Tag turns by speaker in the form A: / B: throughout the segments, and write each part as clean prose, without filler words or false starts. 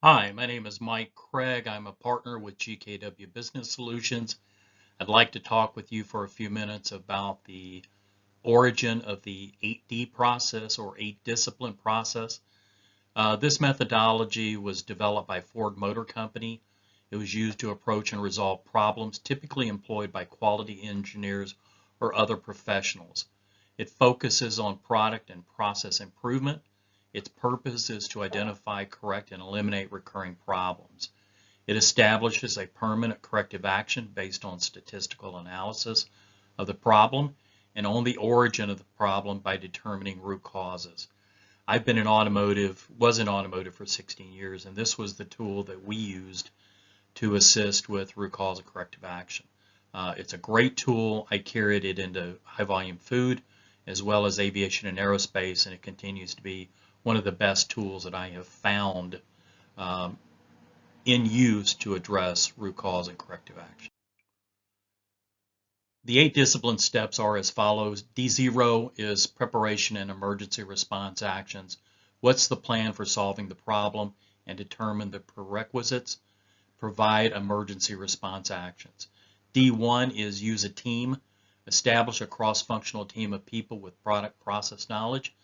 A: Hi, my name is Mike Craig. I'm a partner with GKW Business Solutions. I'd like to talk with you for a few minutes about the origin of the 8D process or 8 discipline process. This methodology was developed by Ford Motor Company. It was used to approach and resolve problems typically employed by quality engineers or other professionals. It focuses on product and process improvement. Its purpose is to identify, correct, and eliminate recurring problems. It establishes a permanent corrective action based on statistical analysis of the problem and on the origin of the problem by determining root causes. I've been was in automotive for 16 years, and this was the tool that we used to assist with root cause and corrective action. It's a great tool. I carried it into high volume food as well as aviation and aerospace, and it continues to be one of the best tools that I have found um, in use to address root cause and corrective action. The 8 discipline steps are as follows. D0 is preparation and emergency response actions. What's the plan for solving the problem and determine the prerequisites? Provide emergency response actions. D1 is use a team. Establish a cross-functional team of people with product process knowledge.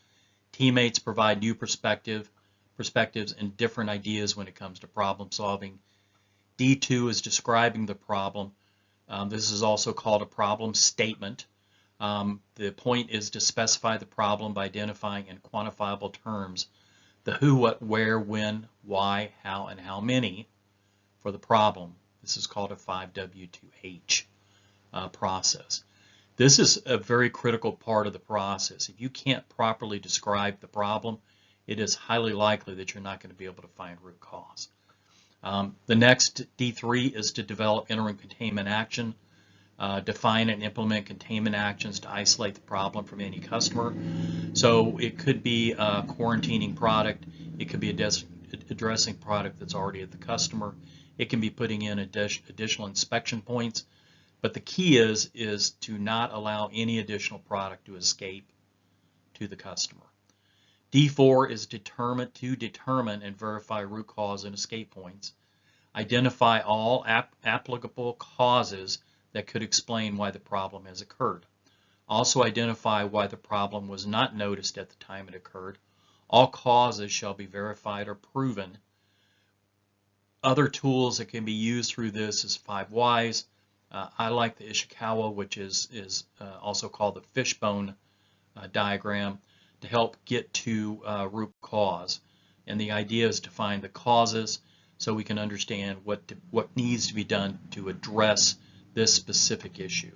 A: Teammates provide new perspectives and different ideas when it comes to problem solving. D2 is describing the problem. This is also called a problem statement. The point is to specify the problem by identifying in quantifiable terms the who, what, where, when, why, how, and how many for the problem. This is called a 5W2H process. This is a very critical part of the process. If you can't properly describe the problem, it is highly likely that you're not going to be able to find root cause. The next D3 is to develop interim containment action, define and implement containment actions to isolate the problem from any customer. So it could be a quarantining product, it could be addressing product that's already at the customer, it can be putting in additional inspection points, but the key is to not allow any additional product to escape to the customer. D4 is to determine and verify root cause and escape points. Identify all applicable causes that could explain why the problem has occurred. Also identify why the problem was not noticed at the time it occurred. All causes shall be verified or proven. Other tools that can be used through this is 5 whys. I like the Ishikawa, which is also called the fishbone diagram, to help get to root cause. And the idea is to find the causes so we can understand what needs to be done to address this specific issue.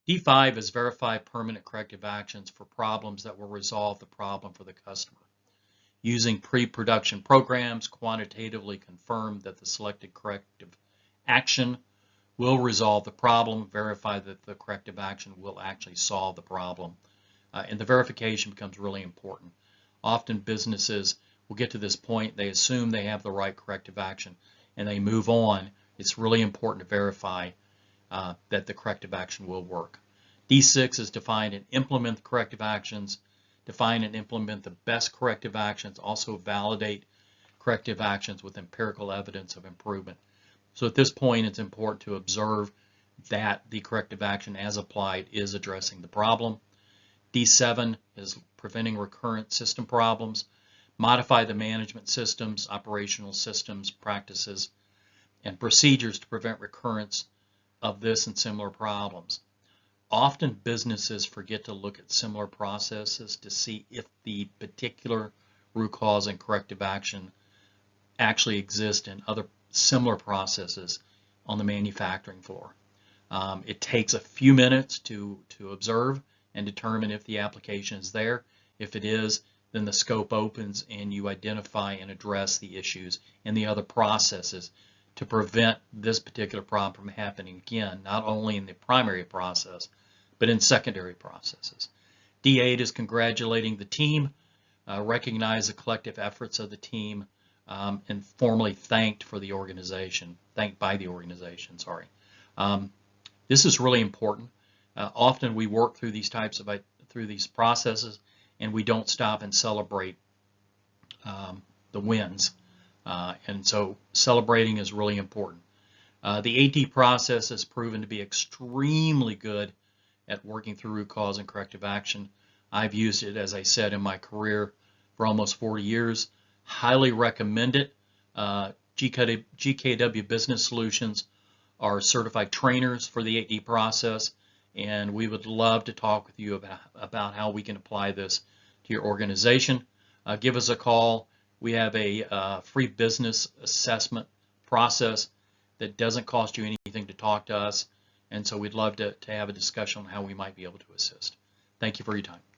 A: D5 is verify permanent corrective actions for problems that will resolve the problem for the customer. Using pre-production programs, quantitatively confirm that the selected corrective action will resolve the problem, verify that the corrective action will actually solve the problem. And the verification becomes really important. Often businesses will get to this point, they assume they have the right corrective action, and they move on. It's really important to verify that the corrective action will work. D6 is define and implement the corrective actions, define and implement the best corrective actions, also validate corrective actions with empirical evidence of improvement. So at this point, it's important to observe that the corrective action as applied is addressing the problem. D7 is preventing recurrent system problems. Modify the management systems, operational systems, practices, and procedures to prevent recurrence of this and similar problems. Often businesses forget to look at similar processes to see if the particular root cause and corrective action actually exist in other similar processes on the manufacturing floor. It takes a few minutes to observe and determine if the application is there. If it is, then the scope opens and you identify and address the issues and the other processes to prevent this particular problem from happening again, not only in the primary process, but in secondary processes. D8 is congratulating the team, recognize the collective efforts of the team, and formally thanked by the organization, sorry. This is really important. Often we work through these processes and we don't stop and celebrate the wins. And so celebrating is really important. The AD process has proven to be extremely good at working through root cause and corrective action. I've used it, as I said, in my career for almost 40 years. Highly recommend it. GKW Business Solutions are certified trainers for the 8D process, and we would love to talk with you about how we can apply this to your organization. Give us a call. We have a free business assessment process that doesn't cost you anything to talk to us, and so we'd love to have a discussion on how we might be able to assist. Thank you for your time.